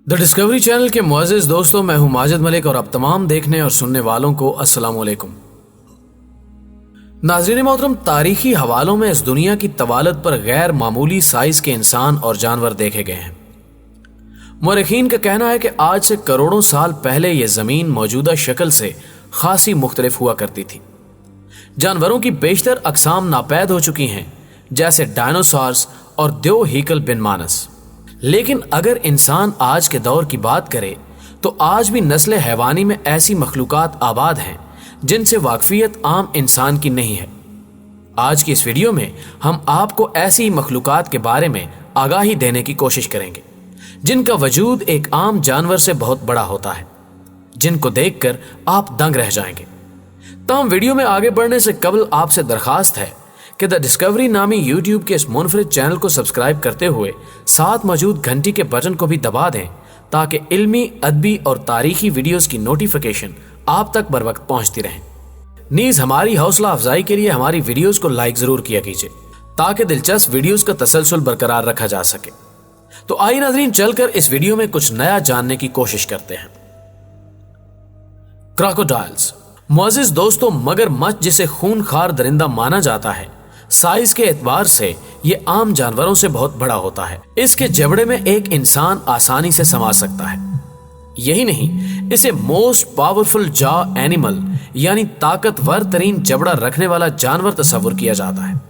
The discovery channel के मुअज़्ज़िज़ दोस्तों, मैं हूं माजिद मलिक और आप तमाम देखने और सुनने वालों को अस्सलाम वालेकुम। नाज़रीन मोहतरम, तारीखी हवालों में इस दुनिया की तवालत पर गैर मामूली साइज के इंसान और जानवर देखे गए हैं। मुअर्रिखीन का कहना है कि आज से करोड़ों साल पहले यह ज़मीन मौजूदा शक्ल से खासी मुख्तलिफ हुआ करती थी। जानवरों की बेशतर अक़साम नापैद हो चुकी हैं, जैसे डायनासोर्स और द्यो हीकल बिन मानस। लेकिन अगर इंसान आज के दौर की बात करे तो आज भी नस्ल हैवानी में ऐसी मखलूकात आबाद हैं जिनसे वाकफियत आम इंसान की नहीं है। आज की इस वीडियो में हम आपको ऐसी मखलूकात के बारे में आगाही देने की कोशिश करेंगे जिनका वजूद एक आम जानवर से बहुत बड़ा होता है, जिनको देखकर आप दंग रह जाएंगे। तमाम वीडियो में आगे बढ़ने से कबल आपसे दरखास्त है कि द डिस्कवरी नामी यूट्यूब के इस मुनफरिद चैनल को सब्सक्राइब करते हुए साथ मौजूद घंटी के बटन को भी दबा दें ताकि इल्मी, अदबी और तारीखी वीडियोस की नोटिफिकेशन आप तक बर वक्त पहुंचती रहे। नीज हमारी हौसला अफजाई के लिए हमारी वीडियोस को लाइक जरूर किया कीजिए ताकि दिलचस्प वीडियोस का तसलसल बरकरार रखा जा सके। तो आइए नाज़रीन, चलकर इस वीडियो में कुछ नया जानने की कोशिश करते हैं। क्रोकोडाइल्स। मुअज़्ज़िज़ दोस्तों, मगरमच्छ जिसे खूनखार दरिंदा माना जाता है, साइज के एतबार से ये आम जानवरों से बहुत बड़ा होता है। इसके जबड़े में एक इंसान आसानी से समा सकता है। यही नहीं, इसे मोस्ट पावरफुल जॉ एनिमल यानी ताकतवर तरीन जबड़ा रखने वाला जानवर तस्वुर किया जाता है।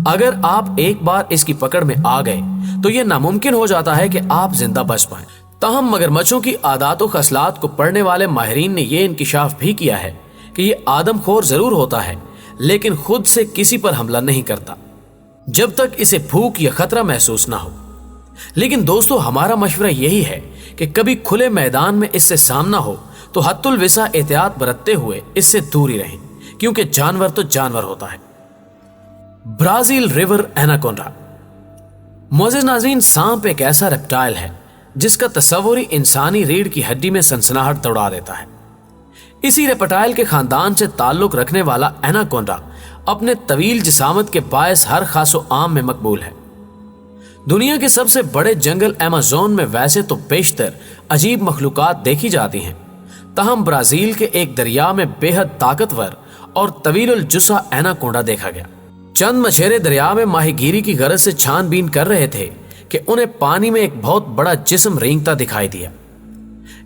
अगर आप एक बार इसकी पकड़ में आ गए तो यह नामुमकिन हो जाता है कि आप जिंदा बच पाएं। ताहम मगरमच्छों की आदात व खसलात को पढ़ने वाले माहिरीन ने यह इंकिशाफ भी किया है कि यह आदमखोर जरूर होता है लेकिन खुद से किसी पर हमला नहीं करता जब तक इसे भूख या खतरा महसूस ना हो। लेकिन दोस्तों, हमारा मशवरा यही है कि कभी खुले मैदान में इससे सामना हो तो हत्तुल विसा एहतियात बरतते हुए इससे दूर ही रहें, क्योंकि जानवर तो जानवर होता है। Brazil river anaconda. मुअज़्ज़िज़ नाज़रीन, सांप एक ऐसा रेप्टाइल है जिसका तस्वुर ही इंसानी रीढ़ की हड्डी में सनसनाहट दौड़ा देता है। इसी रेप्टाइल के खानदान से ताल्लुक रखने वाला एनाकोंडा अपने तवील जिसामत के बायस हर खासो आम में मकबूल है। दुनिया के सबसे बड़े जंगल अमेज़न में वैसे तो बेशतर अजीब मखलूकात देखी जाती हैं, तहम ब्राजील के एक दरिया में बेहद ताकतवर और तवील जुस्सा एनाकोंडा देखा गया। चंद मछेरे दरिया में माहीगीरी की गरज से छानबीन कर रहे थे कि उन्हें पानी में एक बहुत बड़ा जिस्म रेंगता दिखाई दिया।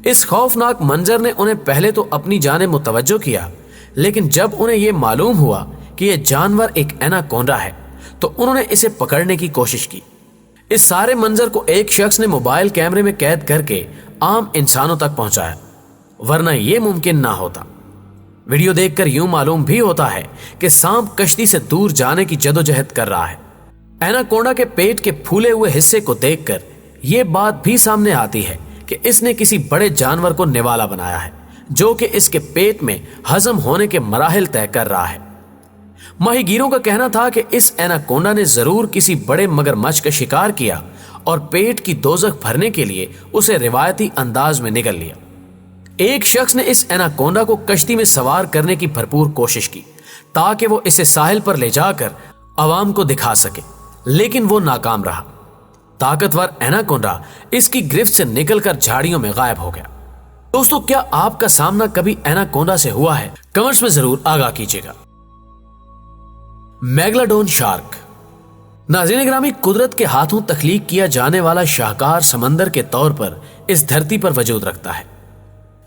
इस खौफनाक मंजर ने उन्हें पहले तो अपनी जाने मुतवज्जो किया, लेकिन जब उन्हें यह मालूम हुआ कि यह जानवर एक एनाकोंडा है तो उन्होंने इसे पकड़ने की कोशिश की। इस सारे मंजर को एक शख्स ने मोबाइल कैमरे में कैद करके आम इंसानों तक पहुंचाया, वरना यह मुमकिन ना होता। वीडियो देखकर यूं मालूम भी होता है कि सांप कश्ती से दूर जाने की जदोजहद कर रहा है। एनाकोंडा के पेट के फूले हुए हिस्से को देखकर यह बात भी सामने आती है कि इसने किसी बड़े जानवर को निवाला बनाया है जो कि इसके पेट में हजम होने के मराहिल तय कर रहा है। माहीगीरों का कहना था कि इस एनाकोंडा ने जरूर किसी बड़े मगरमच्छ का शिकार किया और पेट की दोजख भरने के लिए उसे रिवायती अंदाज में निगल लिया। एक शख्स ने इस एनाकोंडा को कश्ती में सवार करने की भरपूर कोशिश की ताकि वो इसे साहिल पर ले जाकर आवाम को दिखा सके, लेकिन वो नाकाम रहा। ताकतवर एनाकोंडा इसकी गिरफ्त से निकलकर झाड़ियों में गायब हो गया। दोस्तों, क्या आपका सामना कभी एनाकोंडा से हुआ है? कमेंट्स में जरूर आगाह कीजिएगा। Megalodon shark. नाज़रीन ग्रामी, कुदरत के हाथों तख्लीक किया जाने वाला शाहकार समंदर के तौर पर इस धरती पर वजूद रखता है।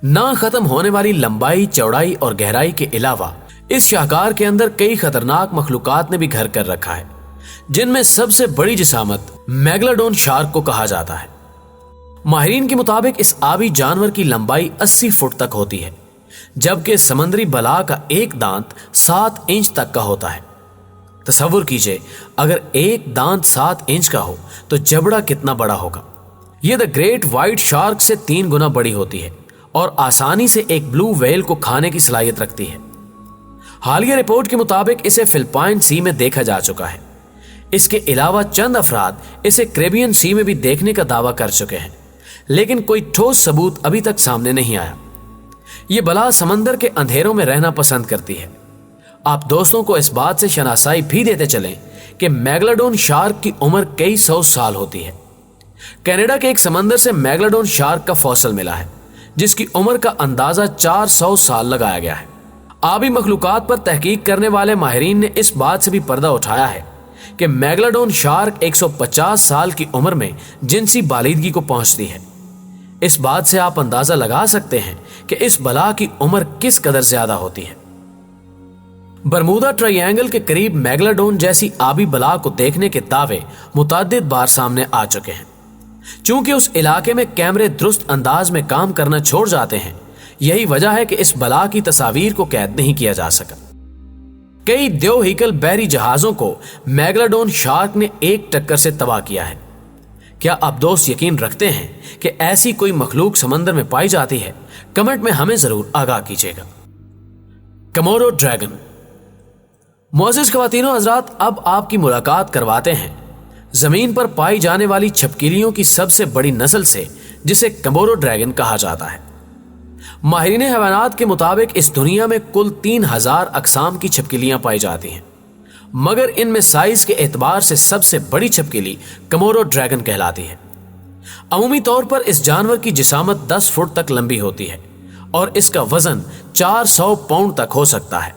ना खत्म होने वाली लंबाई, चौड़ाई और गहराई के अलावा इस शाहकार के अंदर कई खतरनाक मखलूकात ने भी घर कर रखा है, जिनमें सबसे बड़ी जिसामत मेगलाडोन शार्क को कहा जाता है। माहिरीन के मुताबिक इस आबी जानवर की लंबाई 80 फुट तक होती है, जबकि समुद्री बला का एक दांत 7 इंच तक का होता है। तसव्वुर कीजिए, अगर एक दांत 7 इंच का हो तो जबड़ा कितना बड़ा होगा। यह द ग्रेट व्हाइट शार्क से 3 गुना बड़ी होती है और आसानी से एक ब्लू व्हेल को खाने की सलाहियत रखती है। हालिया रिपोर्ट के मुताबिक इसे फिलिपाइन सी में देखा जा चुका है। इसके अलावा चंद अफराद इसे कैरेबियन सी में भी देखने का दावा कर चुके हैं, लेकिन कोई ठोस सबूत अभी तक सामने नहीं आया। यह बला समंदर के अंधेरों में रहना पसंद करती है। आप दोस्तों को इस बात से शनासाई भी देते चलें कि मेगलाडोन शार्क की उम्र कई 100 साल होती है। कनाडा के एक समंदर से मेगालोडोन शार्क का फॉसिल मिला है, जिसकी उम्र का अंदाजा 400 साल लगाया गया है। आबी मखलूकात पर तहकीक करने वाले माहिरीन ने इस बात से भी पर्दा उठाया है कि मेगालोडोन शार्क 150 साल की उम्र में जिनसी बालिदगी को पहुंचती है। इस बात से आप अंदाजा लगा सकते हैं कि इस बला की उम्र किस कदर ज्यादा होती है। बरमूदा ट्रायंगल के करीब मेगालोडोन जैसी आबी बला को देखने के दावे मुतअद्दिद बार सामने आ चुके हैं। चूंकि उस इलाके में कैमरे दुरुस्त अंदाज में काम करना छोड़ जाते हैं, यही वजह है कि इस बला की तस्वीर को कैद नहीं किया जा सका। कई द्योहिकल बहरी जहाजों को मेगालोडोन शार्क ने एक टक्कर से तबाह किया है। क्या आप दोस्त यकीन रखते हैं कि ऐसी कोई मखलूक समंदर में पाई जाती है? कमेंट में हमें जरूर आगाह कीजिएगा। Komodo dragon. मुअज़्ज़िज़ ख़वातीनो हज़रात, अब आपकी मुलाकात करवाते हैं जमीन पर पाई जाने वाली छिपकलियों की सबसे बड़ी नस्ल से, जिसे कमोडो ड्रैगन कहा जाता है। माहिरीन हैवानात के मुताबिक इस दुनिया में कुल 3000 अक़साम की छिपकलियां पाई जाती हैं, मगर इनमें साइज के एतबार से सबसे बड़ी छिपकली कमोडो ड्रैगन कहलाती है। अमूमी तौर पर इस जानवर की जिसामत 10 फुट तक लंबी होती है और इसका वजन 400 पाउंड तक हो सकता है।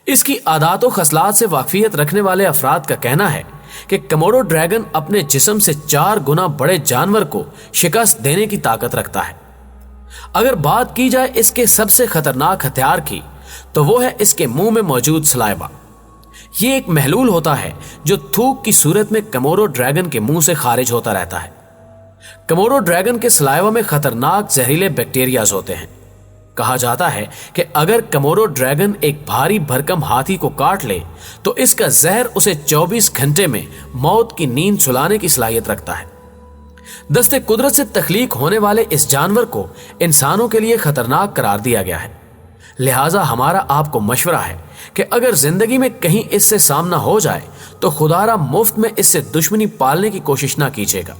इसकी आदात व खसलात से वाकफियत रखने वाले अफराद का कहना है कि कमोडो ड्रैगन अपने जिस्म से 4 गुना बड़े जानवर को शिकस्त देने की ताकत रखता है। अगर बात की जाए इसके सबसे खतरनाक हथियार की, तो वो है इसके मुंह में मौजूद सलाइवा। ये एक महलूल होता है जो थूक की सूरत में कमोडो ड्रैगन के मुंह से खारिज होता रहता है। कमोडो ड्रैगन के सलाइवा में खतरनाक जहरीले बैक्टीरियाज होते हैं। कहा जाता है कि अगर कमोडो ड्रैगन एक भारी भरकम हाथी को काट ले तो इसका जहर उसे 24 घंटे में मौत की नींद सुलाने की सलाहियत रखता है। दस्ते कुदरत से तख्लीक होने वाले इस जानवर को इंसानों के लिए खतरनाक करार दिया गया है। लिहाजा हमारा आपको मशवरा है कि अगर जिंदगी में कहीं इससे सामना हो जाए तो खुदारा मुफ्त में इससे दुश्मनी पालने की कोशिश ना कीजिएगा,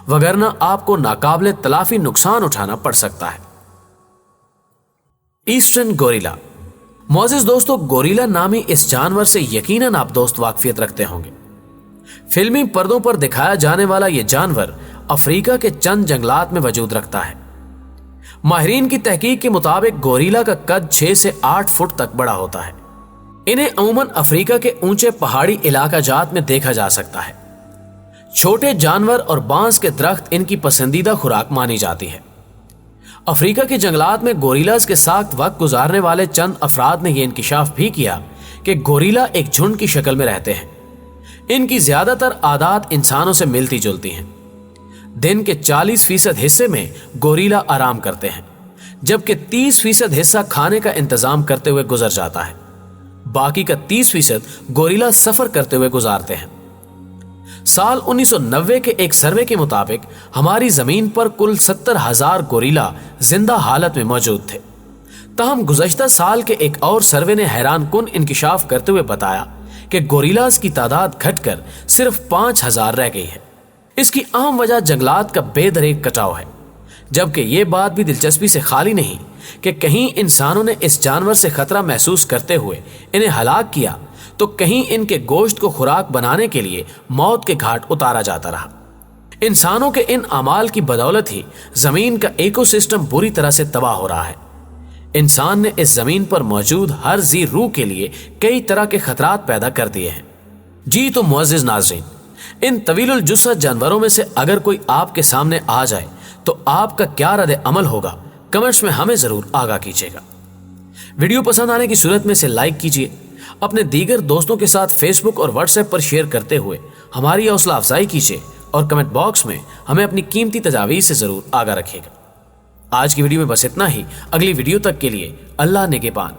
वगरना आपको नाकाबिले तलाफी नुकसान उठाना पड़ सकता है। Eastern gorilla. मुअज़्ज़िज़ दोस्तों, गोरिल्ला नामी इस जानवर से यकीनन आप दोस्त वाकफियत रखते होंगे। फिल्मी पर्दों पर दिखाया जाने वाला यह जानवर अफ्रीका के चंद जंगलात में वजूद रखता है। माहिरीन की तहकीक के मुताबिक गोरिल्ला का कद 6 से 8 फुट तक बड़ा होता है। इन्हें अमूमन अफ्रीका के ऊंचे पहाड़ी इलाका जात में देखा जा सकता है। छोटे जानवर और बांस के दरख्त इनकी पसंदीदा खुराक मानी जाती है। अफ्रीका के जंगलात में गोरिल्लास के साथ वक्त गुजारने वाले चंद अफराद ने यह इंकिशाफ भी किया कि गोरिल्ला एक झुंड की शक्ल में रहते हैं। इनकी ज्यादातर आदात इंसानों से मिलती जुलती हैं। दिन के 40% हिस्से में गोरिल्ला आराम करते हैं, जबकि 30% हिस्सा खाने का इंतजाम करते हुए गुजर जाता है। बाकी का 30% गोरिल्ला सफर करते हुए गुजारते हैं। साल 1990 के एक सर्वे के मुताबिक हमारी जमीन पर कुल 70,000 गोरिल्ला जिंदा हालत में मौजूद थे। तहम गुज़श्ता साल के एक और सर्वे ने हैरानकुन इंकिशाफ करते हुए बताया कि गोरिल्लास की तादाद घटकर सिर्फ 5,000 रह गई है। इसकी अहम वजह जंगलात का बेदरेक कटाव है, जबकि ये बात भी दिलचस्पी से खाली नहीं कि कहीं इंसानों ने इस जानवर से खतरा महसूस करते हुए इन्हें हलाक किया, तो कहीं इनके गोश्त को खुराक बनाने के लिए मौत के घाट उतारा जाता रहा। इंसानों के इन अमाल की बदौलत ही जमीन का इकोसिस्टम बुरी तरह से तबाह हो रहा है। इंसान ने इस जमीन पर मौजूद हर जी रूह के लिए कई तरह के खतरात पैदा कर दिए हैं। जी तो मुअज़्ज़िज़ नाज़रीन, इन तवीलुल जुस्सत जानवरों में से अगर कोई आपके सामने आ जाए तो आपका क्या रद्द अमल होगा, कमेंट्स में हमें जरूर आगाह कीजिएगा। वीडियो पसंद आने की सूरत में इसे लाइक कीजिए, अपने दीगर दोस्तों के साथ फेसबुक और व्हाट्सएप पर शेयर करते हुए हमारी हौसला अफजाई कीजिए और कमेंट बॉक्स में हमें अपनी कीमती तजावीज़ से जरूर आगाह रखिएगा। आज की वीडियो में बस इतना ही। अगली वीडियो तक के लिए अल्लाह निगहबान।